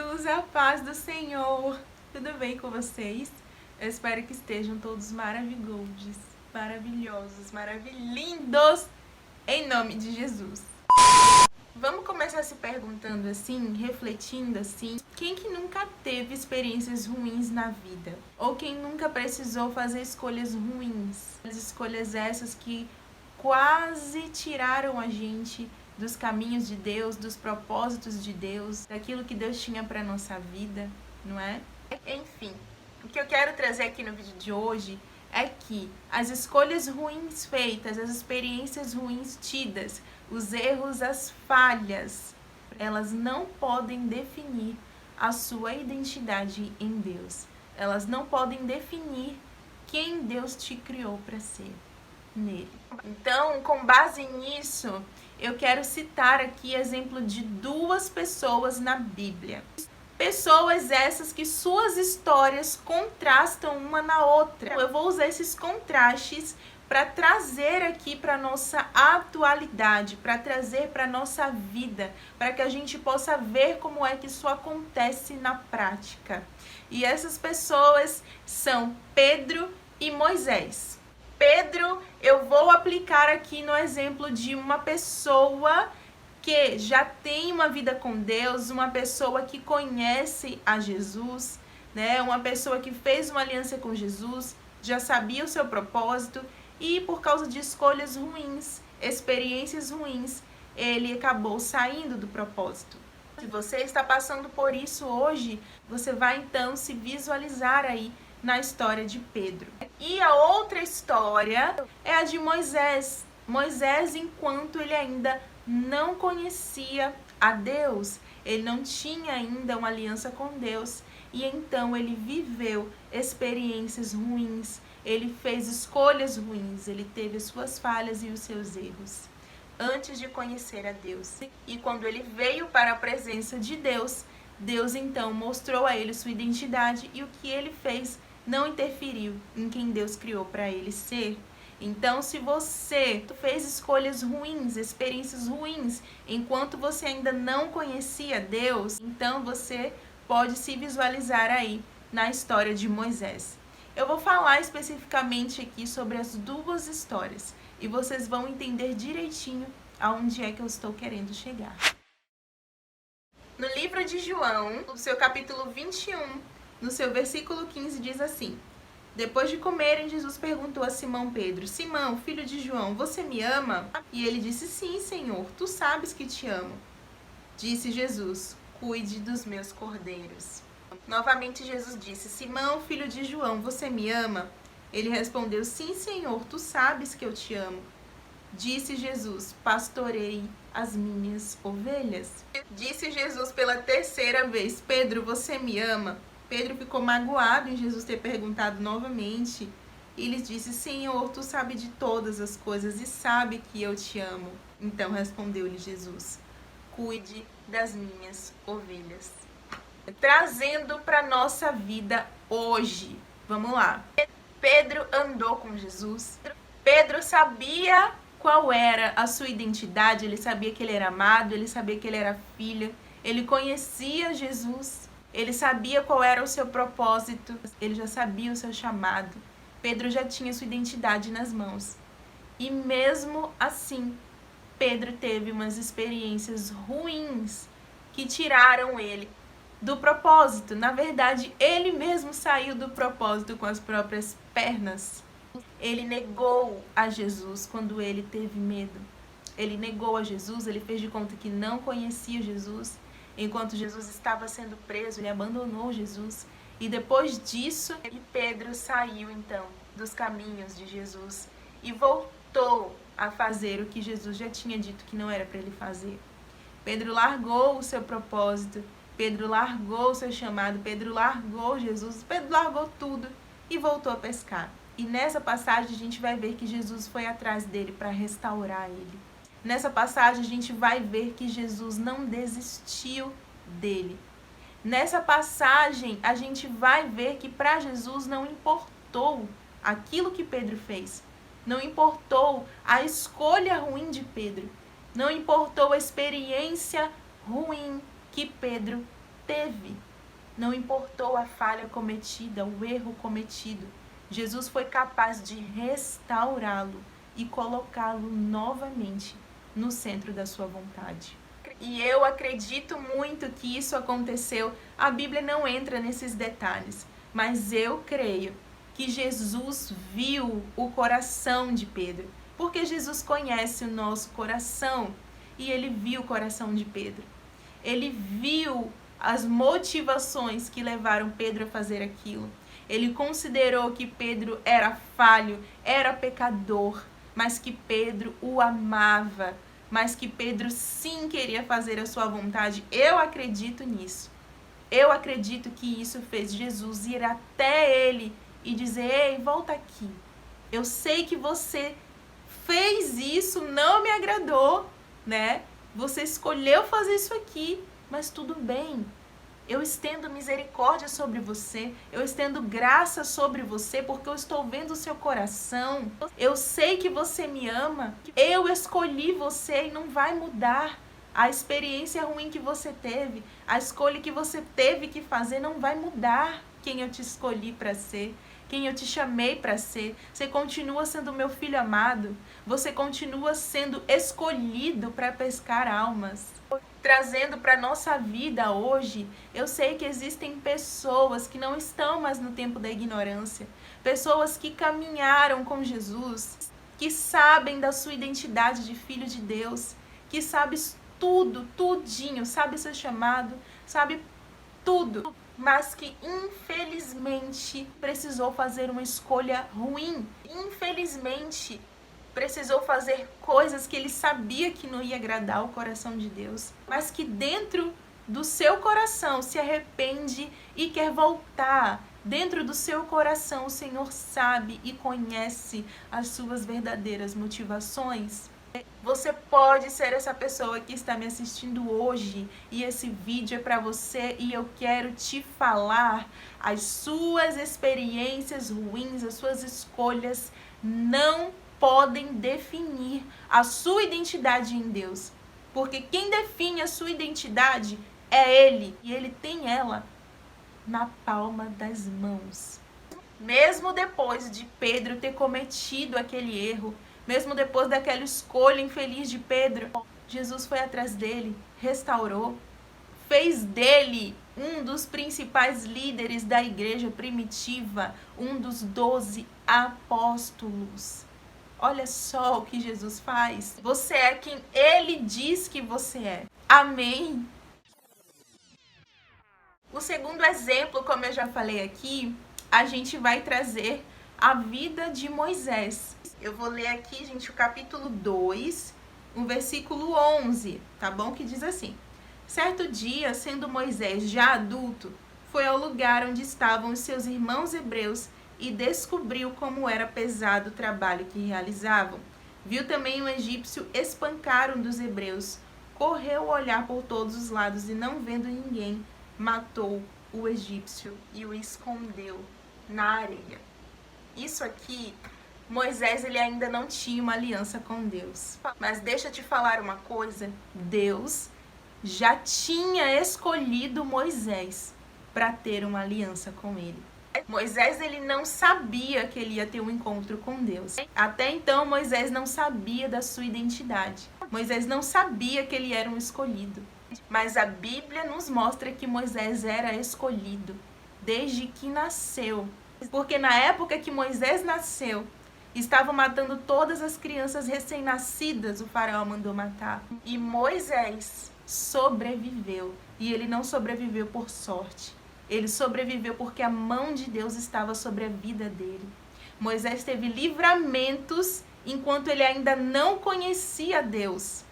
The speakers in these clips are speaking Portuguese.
queridos, a paz do Senhor. Tudo bem com vocês? Eu espero que estejam todos maravilhosos, maravilhosos, maravilhindos, em nome de Jesus. Vamos começar se perguntando assim, refletindo assim, quem que nunca teve experiências ruins na vida? Ou quem nunca precisou fazer escolhas ruins? As escolhas essas que quase tiraram a gente dos caminhos de Deus, dos propósitos de Deus, daquilo que Deus tinha para nossa vida, não é? Enfim, o que eu quero trazer aqui no vídeo de hoje é que as escolhas ruins feitas, as experiências ruins tidas, os erros, as falhas, elas não podem definir a sua identidade em Deus. Elas não podem definir quem Deus te criou para ser nele. Então, com base nisso, eu quero citar aqui exemplo de duas pessoas na Bíblia. Pessoas essas que suas histórias contrastam uma na outra. Eu vou usar esses contrastes para trazer aqui para nossa atualidade, para trazer para nossa vida, para que a gente possa ver como é que isso acontece na prática. E essas pessoas são Pedro e Moisés. Pedro, eu vou aplicar aqui no exemplo de uma pessoa que já tem uma vida com Deus, uma pessoa que conhece a Jesus, né? Uma pessoa que fez uma aliança com Jesus, já sabia o seu propósito e por causa de escolhas ruins, experiências ruins, ele acabou saindo do propósito. Se você está passando por isso hoje, você vai então se visualizar aí na história de Pedro. E a outra história é a de Moisés. Moisés, enquanto ele ainda não conhecia a Deus, ele não tinha ainda uma aliança com Deus, e então ele viveu experiências ruins, ele fez escolhas ruins, ele teve as suas falhas e os seus erros antes de conhecer a Deus. E quando ele veio para a presença de Deus, Deus então mostrou a ele sua identidade e o que ele fez não interferiu em quem Deus criou para ele ser. Então, se você fez escolhas ruins, experiências ruins, enquanto você ainda não conhecia Deus, então você pode se visualizar aí na história de Moisés. Eu vou falar especificamente aqui sobre as duas histórias e vocês vão entender direitinho aonde é que eu estou querendo chegar. No livro de João, no seu capítulo 21, no seu versículo 15, diz assim: depois de comerem, Jesus perguntou a Simão Pedro: Simão, filho de João, você me ama? E ele disse: sim, Senhor, tu sabes que te amo. Disse Jesus: cuide dos meus cordeiros. Novamente Jesus disse: Simão, filho de João, você me ama? Ele respondeu: sim, Senhor, tu sabes que eu te amo. Disse Jesus: pastorei as minhas ovelhas. Disse Jesus pela terceira vez: Pedro, você me ama? Pedro ficou magoado em Jesus ter perguntado novamente. E lhes disse: Senhor, tu sabes de todas as coisas e sabe que eu te amo. Então respondeu-lhe Jesus: cuide das minhas ovelhas. Trazendo para nossa vida hoje. Vamos lá. Pedro andou com Jesus. Pedro sabia qual era a sua identidade, ele sabia que ele era amado, ele sabia que ele era filho, ele conhecia Jesus, ele sabia qual era o seu propósito, ele já sabia o seu chamado. Pedro já tinha sua identidade nas mãos. E mesmo assim, Pedro teve umas experiências ruins que tiraram ele do propósito. Na verdade, ele mesmo saiu do propósito com as próprias pernas. Ele negou a Jesus quando ele teve medo. Ele negou a Jesus, ele fez de conta que não conhecia Jesus. Enquanto Jesus estava sendo preso, ele abandonou Jesus. E depois disso, Pedro saiu então dos caminhos de Jesus e voltou a fazer o que Jesus já tinha dito que não era para ele fazer. Pedro largou o seu propósito, Pedro largou o seu chamado, Pedro largou Jesus, Pedro largou tudo e voltou a pescar. E nessa passagem a gente vai ver que Jesus foi atrás dele para restaurar ele. Nessa passagem a gente vai ver que Jesus não desistiu dele. Nessa passagem a gente vai ver que para Jesus não importou aquilo que Pedro fez. Não importou a escolha ruim de Pedro. Não importou a experiência ruim que Pedro teve. Não importou a falha cometida, o erro cometido. Jesus foi capaz de restaurá-lo e colocá-lo novamente no centro da sua vontade. E eu acredito muito que isso aconteceu. A Bíblia não entra nesses detalhes, mas eu creio que Jesus viu o coração de Pedro, porque Jesus conhece o nosso coração e ele viu o coração de Pedro. Ele viu as motivações que levaram Pedro a fazer aquilo. Ele considerou que Pedro era falho, era pecador, mas que Pedro o amava, mas que Pedro sim queria fazer a sua vontade. Eu acredito nisso. Eu acredito que isso fez Jesus ir até ele e dizer: ei, volta aqui. Eu sei que você fez isso, não me agradou, né? Você escolheu fazer isso aqui, mas tudo bem. Eu estendo misericórdia sobre você, eu estendo graça sobre você, porque eu estou vendo o seu coração. Eu sei que você me ama, eu escolhi você e não vai mudar. A experiência ruim que você teve, a escolha que você teve que fazer não vai mudar quem eu te escolhi para ser, quem eu te chamei para ser. Você continua sendo meu filho amado, você continua sendo escolhido para pescar almas. Trazendo para a nossa vida hoje, eu sei que existem pessoas que não estão mais no tempo da ignorância, pessoas que caminharam com Jesus, que sabem da sua identidade de filho de Deus, que sabe tudo, tudinho, sabe seu chamado, sabe tudo, mas que infelizmente precisou fazer uma escolha ruim, infelizmente precisou fazer coisas que ele sabia que não ia agradar o coração de Deus, mas que dentro do seu coração se arrepende e quer voltar. Dentro do seu coração o Senhor sabe e conhece as suas verdadeiras motivações. Você pode ser essa pessoa que está me assistindo hoje e esse vídeo é para você e eu quero te falar: as suas experiências ruins, as suas escolhas não podem definir a sua identidade em Deus, porque quem define a sua identidade é Ele, e Ele tem ela na palma das mãos. Mesmo depois de Pedro ter cometido aquele erro, mesmo depois daquela escolha infeliz de Pedro, Jesus foi atrás dele, restaurou, fez dele um dos principais líderes da igreja primitiva, um dos 12 apóstolos. Olha só o que Jesus faz. Você é quem Ele diz que você é. Amém? O segundo exemplo, como eu já falei aqui, a gente vai trazer a vida de Moisés. Eu vou ler aqui, gente, o capítulo 2, o versículo 11, tá bom? Que diz assim: certo dia, sendo Moisés já adulto, foi ao lugar onde estavam os seus irmãos hebreus e descobriu como era pesado o trabalho que realizavam. Viu também um egípcio espancar um dos hebreus. Correu a olhar por todos os lados e, não vendo ninguém, matou o egípcio e o escondeu na areia. Isso aqui, Moisés, ele ainda não tinha uma aliança com Deus. Mas deixa eu te falar uma coisa: Deus já tinha escolhido Moisés para ter uma aliança com ele. Moisés, ele não sabia que ele ia ter um encontro com Deus. Até então, Moisés não sabia da sua identidade. Moisés não sabia que ele era um escolhido. Mas a Bíblia nos mostra que Moisés era escolhido desde que nasceu. Porque na época que Moisés nasceu, estavam matando todas as crianças recém-nascidas, o faraó mandou matar. E Moisés sobreviveu. E ele não sobreviveu por sorte. Ele sobreviveu porque a mão de Deus estava sobre a vida dele. Moisés teve livramentos enquanto ele ainda não conhecia Deus,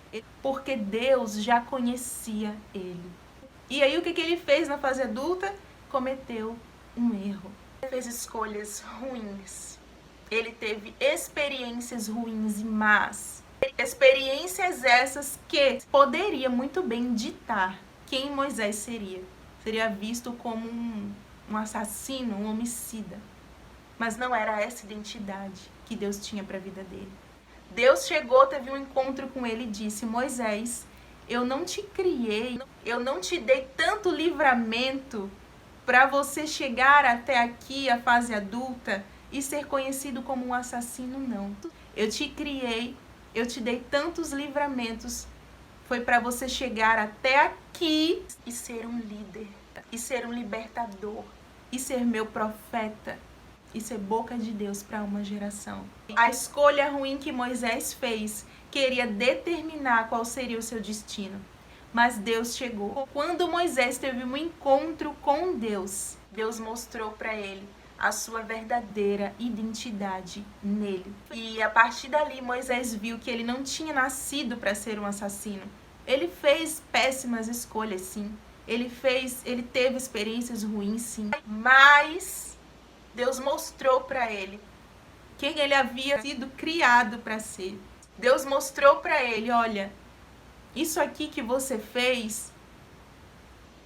porque Deus já conhecia ele. E aí o que ele fez na fase adulta? Cometeu um erro. Ele fez escolhas ruins. Ele teve experiências ruins e más. Experiências essas que poderia muito bem ditar quem Moisés seria. Seria visto como um assassino, um homicida. Mas não era essa identidade que Deus tinha para a vida dele. Deus chegou, teve um encontro com ele e disse: Moisés, eu não te criei, eu não te dei tanto livramento para você chegar até aqui, a fase adulta, e ser conhecido como um assassino, não. Eu te criei, eu te dei tantos livramentos, foi para você chegar até aqui e ser um líder, e ser um libertador, e ser meu profeta, e ser boca de Deus para uma geração. A escolha ruim que Moisés fez queria determinar qual seria o seu destino. Mas Deus chegou. Quando Moisés teve um encontro com Deus, Deus mostrou para ele a sua verdadeira identidade nele. E a partir dali, Moisés viu que ele não tinha nascido para ser um assassino. Ele fez péssimas escolhas, sim. Ele teve experiências ruins, sim. Mas Deus mostrou para ele quem ele havia sido criado para ser. Deus mostrou para ele, olha, isso aqui que você fez,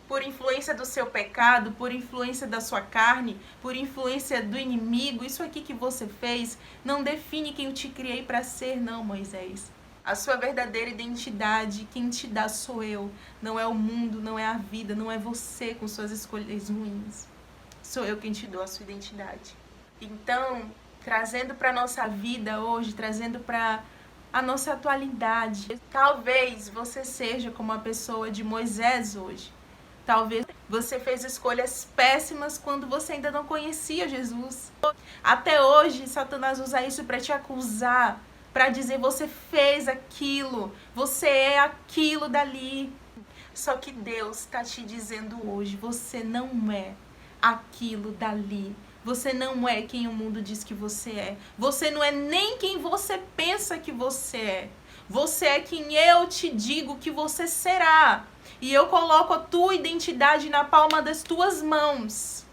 por influência do seu pecado, por influência da sua carne, por influência do inimigo, isso aqui que você fez não define quem eu te criei para ser, não, Moisés. A sua verdadeira identidade, quem te dá sou eu. Não é o mundo, não é a vida, não é você com suas escolhas ruins. Sou eu quem te dou a sua identidade. Então, trazendo para a nossa vida hoje, trazendo para a nossa atualidade, talvez você seja como a pessoa de Moisés hoje. Talvez você fez escolhas péssimas quando você ainda não conhecia Jesus. Até hoje, Satanás usa isso para te acusar, para dizer você fez aquilo, você é aquilo dali. Só que Deus está te dizendo hoje, você não é aquilo dali. Você não é quem o mundo diz que você é. Você não é nem quem você pensa que você é. Você é quem eu te digo que você será. E eu coloco a tua identidade na palma das tuas mãos.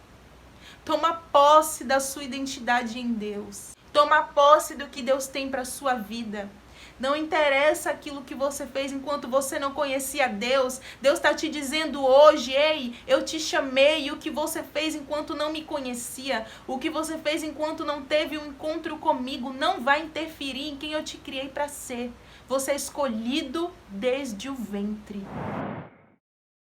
Toma posse da sua identidade em Deus. Toma posse do que Deus tem para sua vida. Não interessa aquilo que você fez enquanto você não conhecia Deus. Deus está te dizendo hoje, ei, eu te chamei. E o que você fez enquanto não me conhecia, o que você fez enquanto não teve um encontro comigo, não vai interferir em quem eu te criei para ser. Você é escolhido desde o ventre.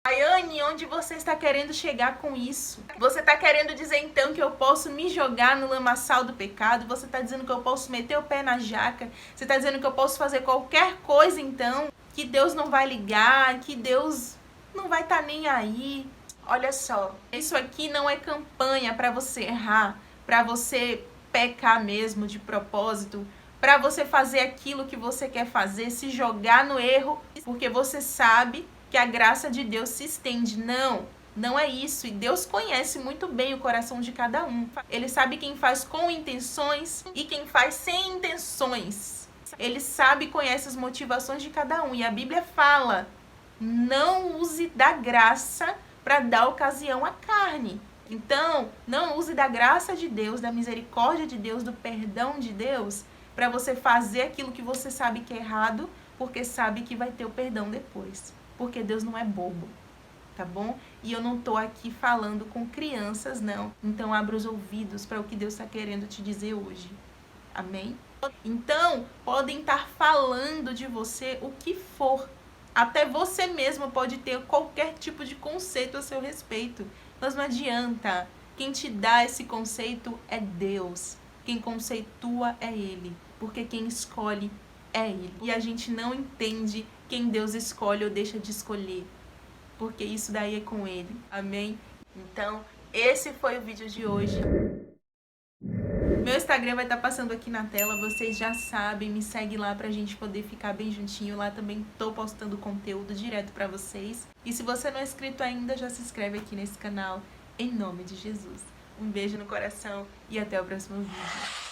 Ayane, onde você está querendo chegar com isso? Você está querendo dizer então que eu posso me jogar no lamaçal do pecado? Você está dizendo que eu posso meter o pé na jaca? Você está dizendo que eu posso fazer qualquer coisa então? Que Deus não vai ligar? Que Deus não vai estar nem aí? Olha só, isso aqui não é campanha para você errar, para você pecar mesmo de propósito, para você fazer aquilo que você quer fazer, se jogar no erro, porque você sabe que a graça de Deus se estende. Não, não é isso. E Deus conhece muito bem o coração de cada um. Ele sabe quem faz com intenções e quem faz sem intenções. Ele sabe e conhece as motivações de cada um. E a Bíblia fala, não use da graça para dar ocasião à carne. Então, não use da graça de Deus, da misericórdia de Deus, do perdão de Deus, para você fazer aquilo que você sabe que é errado, porque sabe que vai ter o perdão depois. Porque Deus não é bobo, tá bom? E eu não tô aqui falando com crianças, não. Então, abra os ouvidos para o que Deus está querendo te dizer hoje. Amém? Então, podem estar falando de você o que for. Até você mesmo pode ter qualquer tipo de conceito a seu respeito. Mas não adianta. Quem te dá esse conceito é Deus. Quem conceitua é Ele. Porque quem escolhe é Ele. E a gente não entende quem Deus escolhe ou deixa de escolher. Porque isso daí é com Ele. Amém? Então, esse foi o vídeo de hoje. Meu Instagram vai estar passando aqui na tela, vocês já sabem, me segue lá pra gente poder ficar bem juntinho. Lá também tô postando conteúdo direto pra vocês. E se você não é inscrito ainda, já se inscreve aqui nesse canal, em nome de Jesus. Um beijo no coração e até o próximo vídeo.